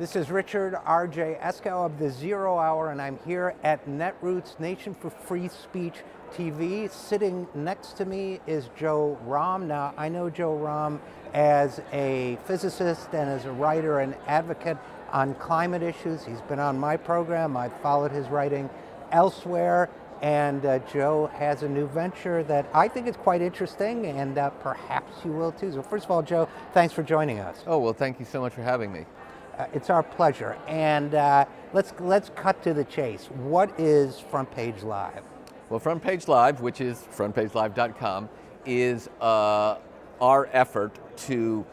This is Richard RJ Eskow of the Zero Hour, and I'm here at Netroots, Nation for Free Speech TV. Sitting next to me is Joe Romm. Now, I know Joe Romm as a physicist and as a writer and advocate on climate issues. He's been on my program. I've followed his writing elsewhere. And Joe has a new venture that I think is quite interesting, and perhaps you will too. So first of all, Joe, thanks for joining us. Oh, well, thank you so much for having me. It's our pleasure. And let's cut to the chase. What is Front Page Live? Well, Front Page Live, which is frontpagelive.com, is our effort to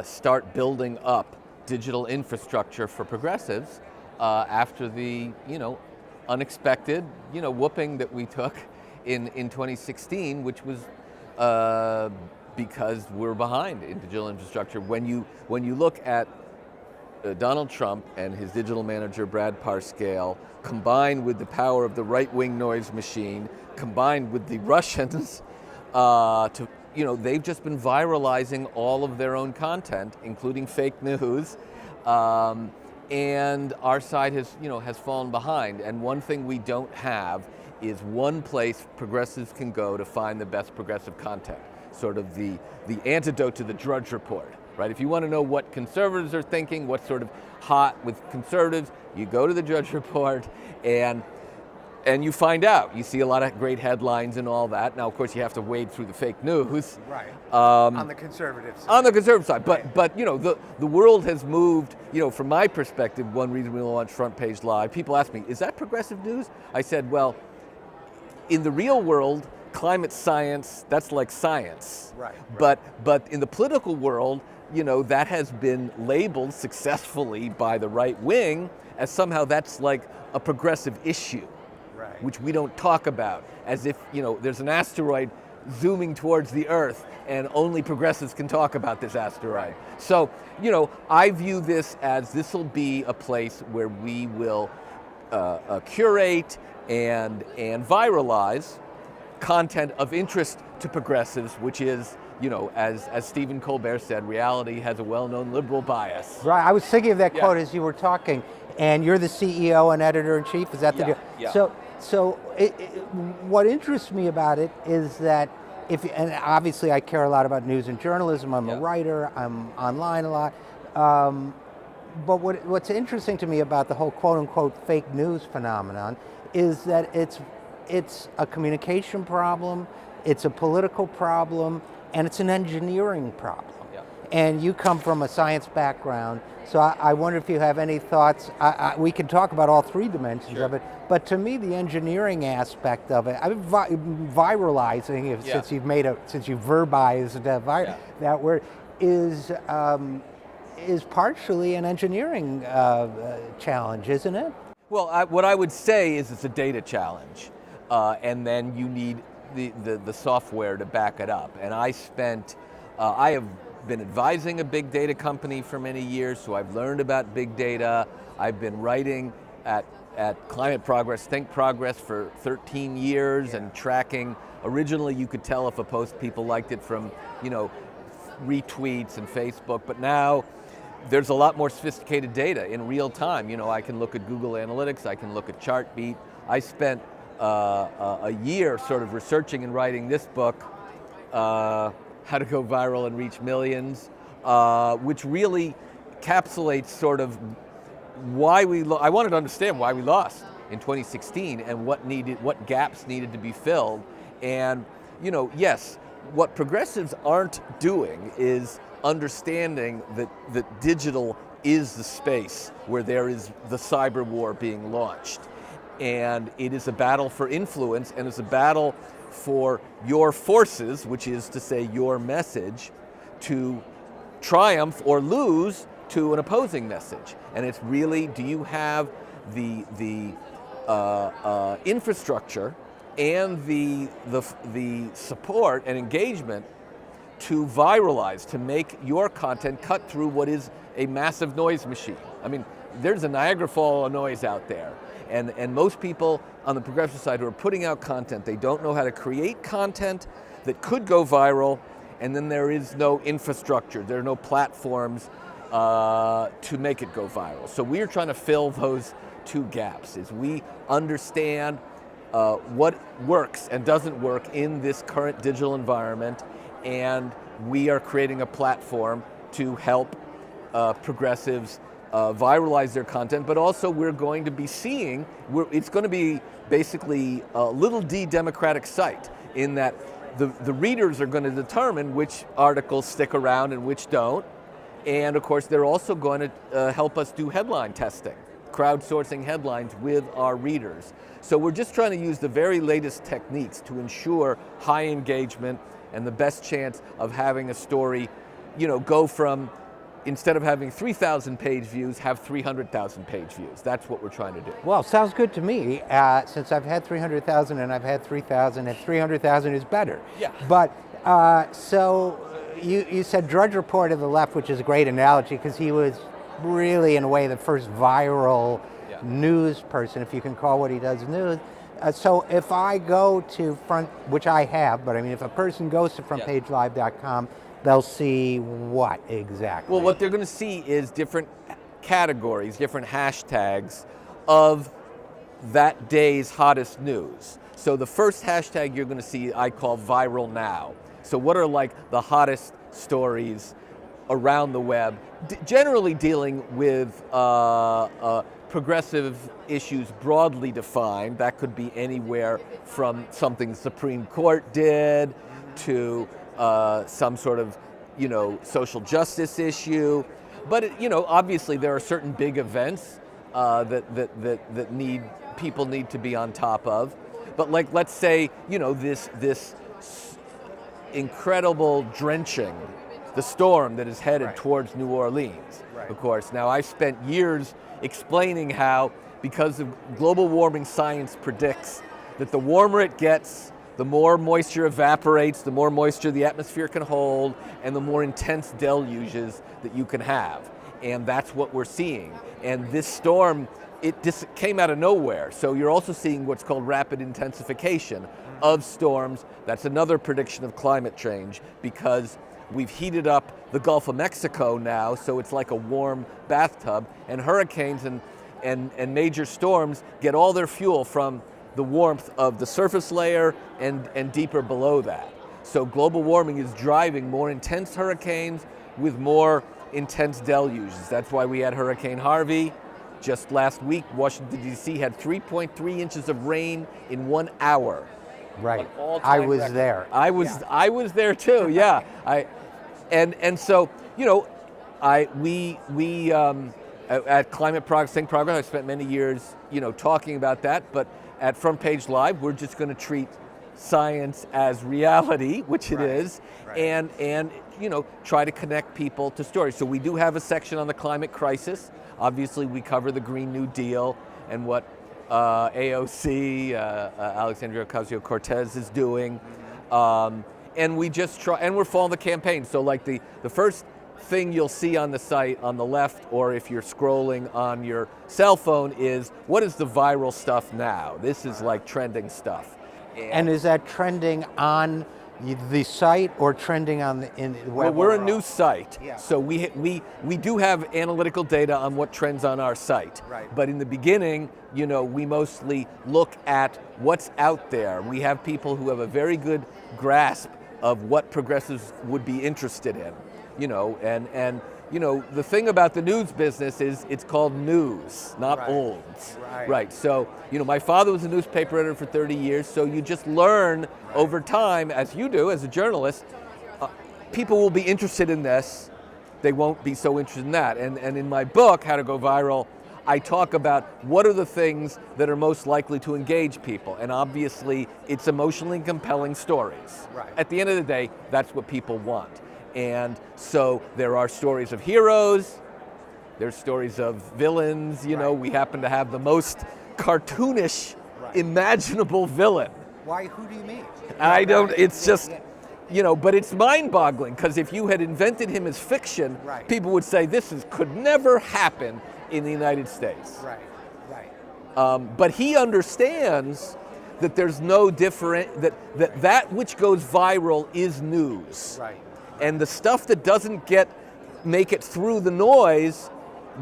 start building up digital infrastructure for progressives after the, unexpected, whooping that we took in 2016, which was because we're behind in digital infrastructure. When you look at Donald Trump and his digital manager, Brad Parscale, combined with the power of the right-wing noise machine, combined with the Russians, they've just been viralizing all of their own content, including fake news. And our side has fallen behind. And one thing we don't have is one place progressives can go to find the best progressive content, sort of the antidote to the Drudge Report, right? If you want to know what conservatives are thinking, what's sort of hot with conservatives, you go to the Drudge Report and you find out. You see a lot of great headlines and all that. Now, of course, you have to wade through the fake news. Right. On the conservative side. On the conservative side. Right. But the world has moved, from my perspective, one reason we launched Front Page Live, people ask me, is that progressive news? I said, well, in the real world, climate science, that's like science. Right. But in the political world, that has been labeled successfully by the right wing as somehow that's like a progressive issue. Right. Which we don't talk about, as if there's an asteroid zooming towards the Earth and only progressives can talk about this asteroid. So, I view this as this will be a place where we will curate and viralize content of interest to progressives, which is, as Stephen Colbert said, reality has a well-known liberal bias. Right. I was thinking of that quote as you were talking, and you're the CEO and editor-in-chief. Is that the deal? Yeah. So what interests me about it is that and obviously I care a lot about news and journalism. I'm a writer. I'm online a lot. But what's interesting to me about the whole quote-unquote fake news phenomenon is that it's a communication problem, it's a political problem, and it's an engineering problem. Yeah. And you come from a science background, so I wonder if you have any thoughts. We can talk about all three dimensions of it, but to me, the engineering aspect of it, viralizing, since you've verbized that word, is partially an engineering challenge, isn't it? Well, what I would say is it's a data challenge, and then you need the software to back it up. And I have been advising a big data company for many years, so I've learned about big data. I've been writing at Climate Progress, Think Progress for 13 years and tracking. Originally, you could tell if a post people liked it from, retweets and Facebook, but now there's a lot more sophisticated data in real time. I can look at Google Analytics, I can look at Chartbeat. I spent a year sort of researching and writing this book, How to Go Viral and Reach Millions, which really encapsulates sort of why I wanted to understand why we lost in 2016 and what gaps needed to be filled. And, yes, what progressives aren't doing is understanding that digital is the space where there is the cyber war being launched. And it is a battle for influence, and it's a battle for your forces, which is to say your message, to triumph or lose to an opposing message. And it's really, do you have the infrastructure and the support and engagement to viralize, to make your content cut through what is a massive noise machine? I mean, there's a Niagara Fall of noise out there. And most people on the progressive side who are putting out content, they don't know how to create content that could go viral, and then there is no infrastructure, there are no platforms, to make it go viral. So we're trying to fill those two gaps. Is we understand what works and doesn't work in this current digital environment, and we are creating a platform to help progressives viralize their content, but also we're going to be seeing, it's going to be basically a little d democratic site in that the readers are going to determine which articles stick around and which don't. And of course, they're also going to help us do headline testing, crowdsourcing headlines with our readers. So we're just trying to use the very latest techniques to ensure high engagement and the best chance of having a story, go from, instead of having 3,000 page views, have 300,000 page views. That's what we're trying to do. Well, sounds good to me. Since I've had 300,000 and I've had 3,000, and 300,000 is better. Yeah. But so you said Drudge Report of the left, which is a great analogy because he was really, in a way, the first viral news person, if you can call what he does news. So if I go to which I have, but I mean, if a person goes to frontpagelive.com, they'll see what exactly? Well, what they're going to see is different categories, different hashtags of that day's hottest news. So the first hashtag you're going to see I call viral now. So what are like the hottest stories around the web, generally dealing with progressive issues broadly defined. That could be anywhere from something the Supreme Court did to some sort of, social justice issue. But obviously there are certain big events that people need to be on top of. But like, let's say, this incredible drenching, the storm that is headed towards New Orleans. Of course, now I've spent years explaining how, because of global warming, science predicts that the warmer it gets, the more moisture evaporates, the more moisture the atmosphere can hold, and the more intense deluges that you can have. And that's what we're seeing. And this storm, it just came out of nowhere. So you're also seeing what's called rapid intensification of storms. That's another prediction of climate change, because we've heated up the Gulf of Mexico now, so it's like a warm bathtub, and hurricanes and major storms get all their fuel from the warmth of the surface layer and deeper below that. So global warming is driving more intense hurricanes with more intense deluges. That's why we had Hurricane Harvey. Just last week, Washington, D.C. had 3.3 inches of rain in 1 hour. Right. I was there. I was there too. Yeah. So we at Climate Progress, Think Progress, I spent many years talking about that. But at Front Page Live, we're just going to treat science as reality, which it is, and try to connect people to stories. So we do have a section on the climate crisis. Obviously, we cover the Green New Deal and what AOC, Alexandria Ocasio-Cortez, is doing. And we just try, and we're following the campaign. So like the first thing you'll see on the site on the left, or if you're scrolling on your cell phone, is what is the viral stuff now? This is like trending stuff. And is that trending on the site or trending on the web? Well, we're a new site, so we do have analytical data on what trends on our site. Right. But in the beginning, we mostly look at what's out there. We have people who have a very good grasp of what progressives would be interested in, and the thing about the news business is it's called news, not old. Right. So, my father was a newspaper editor for 30 years, so you just learn over time, as you do as a journalist, people will be interested in this, they won't be so interested in that. And in my book, How to Go Viral, I talk about what are the things that are most likely to engage people. And obviously, it's emotionally compelling stories. Right. At the end of the day, that's what people want. And so there are stories of heroes, there's stories of villains, we happen to have the most cartoonish, imaginable villain. Why, who do you mean? I don't, it's just, but it's mind-boggling, because if you had invented him as fiction, people would say this could never happen in the United States. But he understands that there's no different, that which goes viral is news. And the stuff that doesn't get make it through the noise.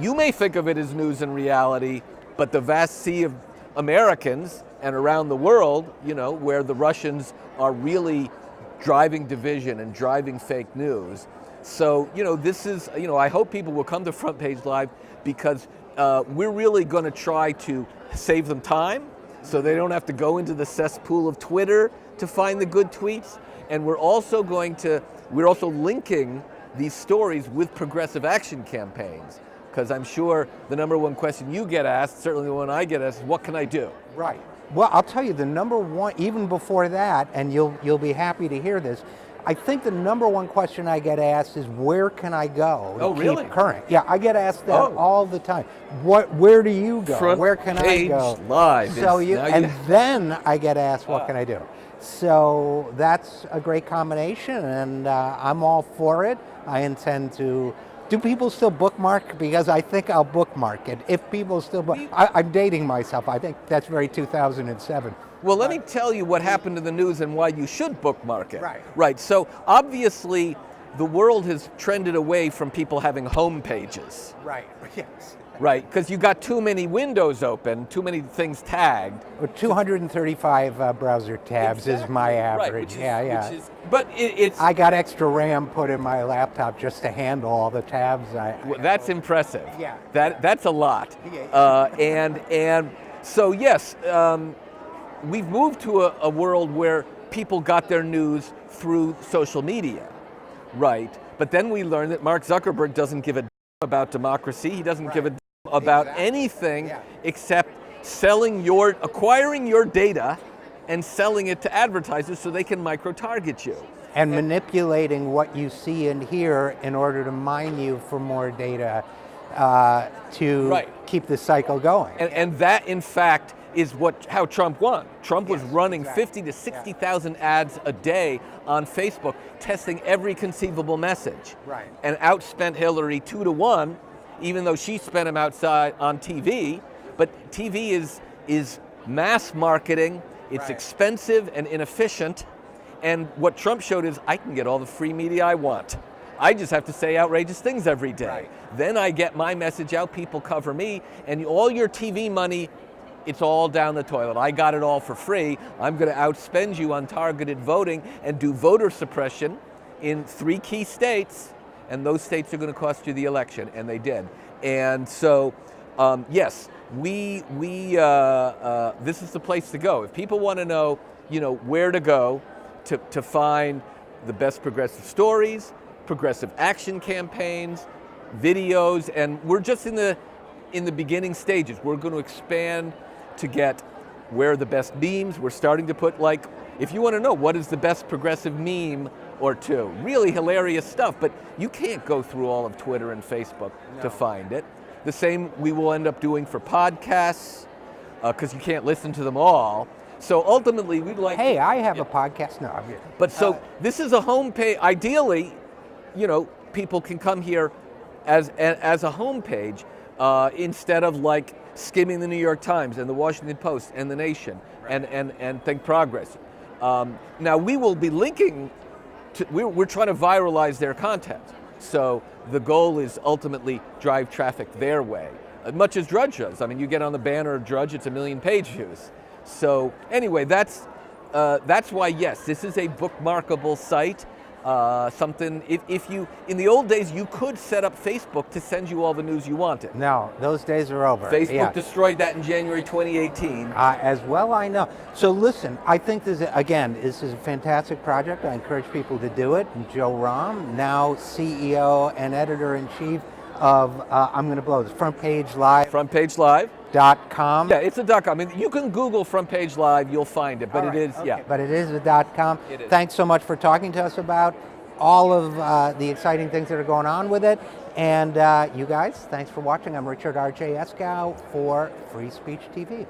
You may think of it as news and reality, but the vast sea of Americans and around the world, where the Russians are really driving division and driving fake news. So, this is, I hope people will come to Front Page Live because we're really going to try to save them time so they don't have to go into the cesspool of Twitter to find the good tweets. And we're also linking these stories with progressive action campaigns, because I'm sure the number one question you get asked, certainly the one I get asked, is what can I do? Right. Well, I'll tell you the number one, even before that, and you'll be happy to hear this, I think the number one question I get asked is where can I go to really? keep current? Yeah, I get asked that all the time. Where do you go? Front where can I go? Page Live. So then I get asked what can I do? So that's a great combination, and I'm all for it. I intend to. Do people still bookmark? Because I think I'll bookmark it. If people still I'm dating myself. I think that's very 2007. Well, let me tell you what happened to the news and why you should bookmark it. Right. So obviously, the world has trended away from people having home pages. Right. Yes. Right, because you got too many windows open, too many things tagged. 235 browser tabs is my average. Right, but it's. I got extra RAM put in my laptop just to handle all the tabs. That's impressive. Yeah. That's a lot. And so yes, we've moved to a world where people got their news through social media, right? But then we learned that Mark Zuckerberg doesn't give a damn about democracy. He doesn't give a damn about anything except acquiring your data and selling it to advertisers so they can micro-target you. And manipulating what you see and hear in order to mine you for more data to keep the cycle going. And that, in fact, is how Trump won. Trump was running 50 to 60,000 ads a day on Facebook, testing every conceivable message. Right. And outspent Hillary 2-1, even though she spent him outside on TV. But TV is mass marketing. It's expensive and inefficient. And what Trump showed is I can get all the free media I want. I just have to say outrageous things every day. Right. Then I get my message out, people cover me, and all your TV money, it's all down the toilet. I got it all for free. I'm going to outspend you on targeted voting and do voter suppression in 3 key states, and those states are going to cost you the election, and they did. And so, yes, this is the place to go. If people want to know, where to go to find the best progressive stories, progressive action campaigns, videos, and we're just in the beginning stages. We're going to expand to get where are the best memes. We're starting to put, if you want to know what is the best progressive meme or two, really hilarious stuff, but you can't go through all of Twitter and Facebook to find it. The same we will end up doing for podcasts, because you can't listen to them all. So ultimately, we'd like. Hey, I have a podcast. No, I'm here. But so this is a homepage. Ideally, people can come here as a homepage instead of skimming the New York Times and the Washington Post and the Nation and Think Progress. Now we will be linking to. We're trying to viralize their content. So the goal is ultimately drive traffic their way, much as Drudge does. I mean, you get on the banner of Drudge, it's 1 million page views. So anyway, that's why, yes, this is a bookmarkable site. Something, if you, in the old days, you could set up Facebook to send you all the news you wanted. No, those days are over. Facebook destroyed that in January 2018. As well I know. So listen, I think this is a fantastic project. I encourage people to do it. And Joe Romm, now CEO and editor-in-chief of, I'm going to blow this, Front Page Live. FrontPageLive.com. Yeah, it's a .com. I mean, you can Google Front Page Live, you'll find it, but it is, okay. But it is a .com. It is. Thanks so much for talking to us about all of the exciting things that are going on with it. And you guys, thanks for watching. I'm Richard RJ Eskow for Free Speech TV.